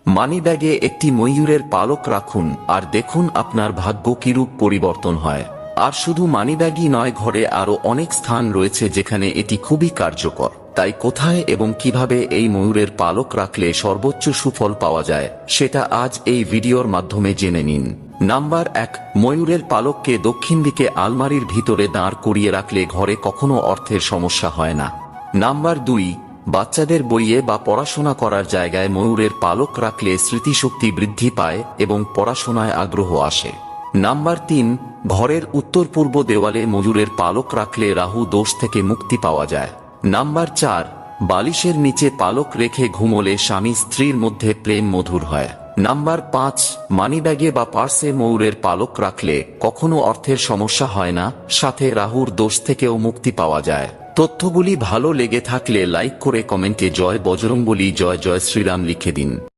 মানিব্যাগে একটি ময়ূরের পালক রাখুন আর দেখুন আপনার ভাগ্য কিরূপ পরিবর্তন হয়। আর শুধু মানিব্যাগই নয়, ঘরে আরো অনেক স্থান রয়েছে যেখানে এটি খুবই কার্যকর। তাই কোথায় এবং কিভাবে এই ময়ূরের পালক রাখলে সর্বোচ্চ সুফল পাওয়া যায় সেটা আজ এই ভিডিওর মাধ্যমে জেনে নিন। নাম্বার 1, ময়ূরের পালককে দক্ষিণ দিকে আলমারির ভিতরে দাঁড় করিয়ে রাখলে ঘরে কখনো অর্থের সমস্যা হয় না। নাম্বার 2, বাচ্চাদের বইয়ে বা পড়াশোনা করার জায়গায় ময়ূরের পালক রাখলে স্মৃতিশক্তি বৃদ্ধি পায় এবং পড়াশোনায় আগ্রহ আসে। নাম্বার 3, ঘরের উত্তর পূর্ব দেওয়ালে ময়ূরের পালক রাখলে রাহু দোষ থেকে মুক্তি পাওয়া যায়। নাম্বার 4, বালিশের নিচে পালক রেখে ঘুমোলে স্বামী স্ত্রীর মধ্যে প্রেম মধুর হয়। নাম্বার 5, মানিব্যাগে বা পার্সে ময়ূরের পালক রাখলে কখনো অর্থের সমস্যা হয় না, সাথে রাহুর দোষ থেকেও মুক্তি পাওয়া যায়। তথ্যগুলি ভালো লেগে থাকলে লাইক করে কমেন্টে জয় বজরংবলী, জয় জয় শ্রীরাম লিখে দিন।